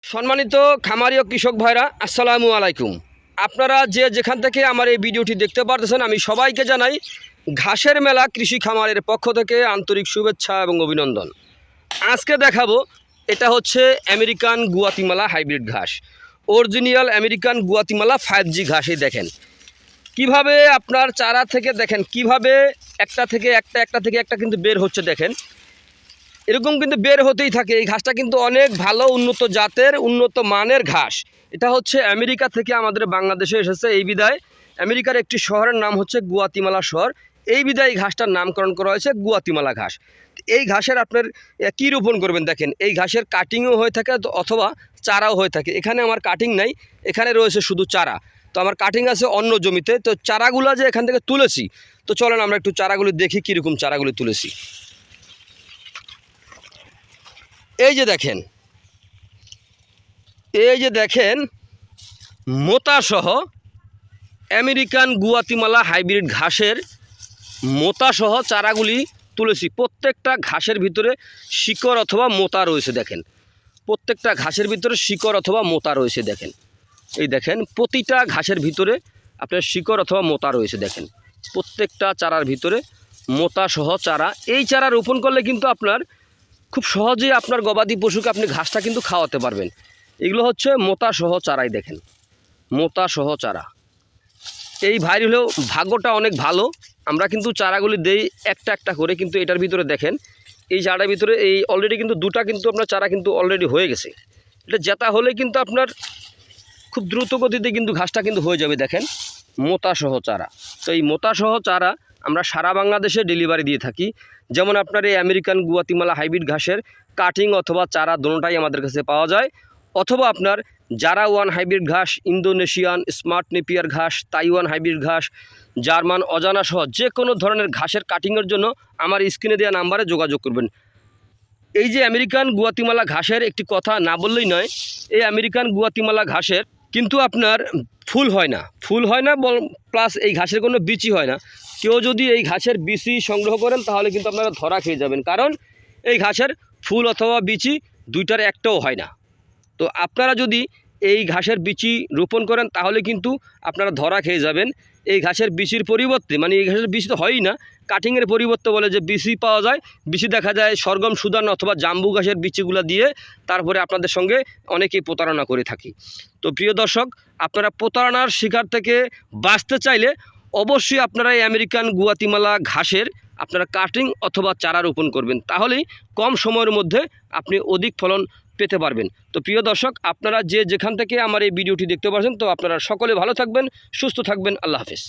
সম্মানিত খামারি ও কৃষক ভাইরা, আসসালামু আলাইকুম। আপনারা যে যেখান থেকে আমার এই ভিডিওটি দেখতে পারতেছেন, আমি সবাইকে জানাই ঘাসের মেলা কৃষি খামারের পক্ষ থেকে আন্তরিক শুভেচ্ছা এবং অভিনন্দন। আজকে দেখাবো, এটা হচ্ছে আমেরিকান গুয়াতিমালা হাইব্রিড ঘাস, অরিজিনাল আমেরিকান গুয়াতিমালা 5G ঘাস। এই দেখেন কিভাবে আপনার চারা থেকে দেখেন কিভাবে একটা থেকে একটা কিন্তু বের হচ্ছে। দেখেন এরকম কিন্তু বের হতেই থাকে। এই ঘাসটা কিন্তু অনেক ভালো উন্নত জাতের উন্নত মানের ঘাস। এটা হচ্ছে আমেরিকা থেকে আমাদের বাংলাদেশে এসেছে। এই বিদায় আমেরিকার একটি শহরের নাম হচ্ছে গুয়াতিমালা শহর। এই বিদায় এই ঘাসটার নামকরণ করা হয়েছে গুয়াতিমালা ঘাস। এই ঘাসের আপনার কী রোপণ করবেন, দেখেন এই ঘাসের কাটিংও হয়ে থাকে অথবা চারাও হয়ে থাকে। এখানে আমার কাটিং নাই, এখানে রয়েছে শুধু চারা। তো আমার কাটিং আছে অন্য জমিতে। তো চারাগুলো যে এখান থেকে তুলেছি, তো চলেন আমরা একটু চারাগুলো দেখি কীরকম চারাগুলো তুলেছি। এই যে দেখেন মোতাসহ আমেরিকান গুয়াতিমালা হাইব্রিড ঘাসের মোতাসহ চারাগুলি তুলেছি। প্রত্যেকটা ঘাসের ভিতরে শিকড় অথবা মোতা রয়েছে। দেখেন প্রত্যেকটা ঘাসের ভিতরে শিকড় অথবা মোতা রয়েছে। দেখেন এই দেখেন প্রতিটা ঘাসের ভিতরে আপনার শিকড় অথবা মোতা রয়েছে। দেখেন প্রত্যেকটা চারার ভিতরে মোতাসহ চারা। এই চারা রোপণ করলে কিন্তু আপনার খুব সহজেই আপনার গবাদি পশুকে আপনি ঘাসটা কিন্তু খাওয়াতে পারবেন। এগুলো হচ্ছে মোতাসহ চারাই। দেখেন মোতাসহ চারা। এই ভাইর হলেও ভাগ্যটা অনেক ভালো। আমরা কিন্তু চারাগুলি দেই একটা করে, কিন্তু এটার ভিতরে দেখেন এই চারাটার ভিতরে এই অলরেডি কিন্তু দুটা কিন্তু আপনার চারা কিন্তু অলরেডি হয়ে গেছে। এটা জেতা হলে কিন্তু আপনার খুব দ্রুত গতিতে কিন্তু ঘাসটা কিন্তু হয়ে যাবে। দেখেন মোতাসহ চারা। তো এই মোতাসহ চারা আমরা সারা বাংলাদেশে ডেলিভারি দিয়ে থাকি। যেমন আপনার এই আমেরিকান গুয়াতিমালা হাইব্রিড ঘাসের কাটিং অথবা চারা দোনোটাই আমাদের কাছে পাওয়া যায়। অথবা আপনার জারা ওয়ান হাইব্রিড ঘাস, ইন্দোনেশিয়ান স্মার্ট নেপিয়ার ঘাস, তাইওয়ান হাইব্রিড ঘাস, জার্মান অজানা সহ যে কোনো ধরনের ঘাসের কাটিংয়ের জন্য আমার স্ক্রিনে দেওয়া নাম্বারে যোগাযোগ করবেন। এই যে আমেরিকান গুয়াতিমালা ঘাসের একটি কথা না বললেই নয়, এই আমেরিকান গুয়াতিমালা ঘাসের কিন্তু আপনার ফুল হয় না প্লাস এই ঘাসের কোনো বিচি হয় না। কেউ যদি এই ঘাসের বিচি সংগ্রহ করেন তাহলে কিন্তু আপনারা ধরা খেয়ে যাবেন, কারণ এই ঘাসের ফুল অথবা বিচি দুইটার একটাও হয় না। তো আপনারা যদি এই ঘাসের বিচি রোপণ করেন তাহলে কিন্তু আপনারা ধরা খেয়ে যাবেন। এই ঘাসের বিচির পরিবর্তে, মানে এই ঘাসের বিচি তো হয়ই না, কাটিংয়ের পরিবর্তে বলে যে বিচি পাওয়া যায়। বিচি দেখা যায় সরগম সুদান অথবা জাম্বু ঘাসের বিচিগুলো দিয়ে তারপরে আপনাদের সঙ্গে অনেকেই প্রতারণা করে থাকি। তো প্রিয় দর্শক, আপনারা প্রতারণার শিকার থেকে বাঁচতে চাইলে অবশ্যই আপনারা এই আমেরিকান গুয়াতিমালা ঘাসের আপনারা কাটিং অথবা চারা রোপণ করবেন, তাহলেই কম সময়ের মধ্যে আপনি অধিক ফলন পেতে পারবেন। তো প্রিয় দর্শক, আপনারা যে যেখান থেকে আমার এই ভিডিওটি দেখতে পাচ্ছেন, তো আপনারা সকলে ভালো থাকবেন, সুস্থ থাকবেন। আল্লাহ হাফেজ।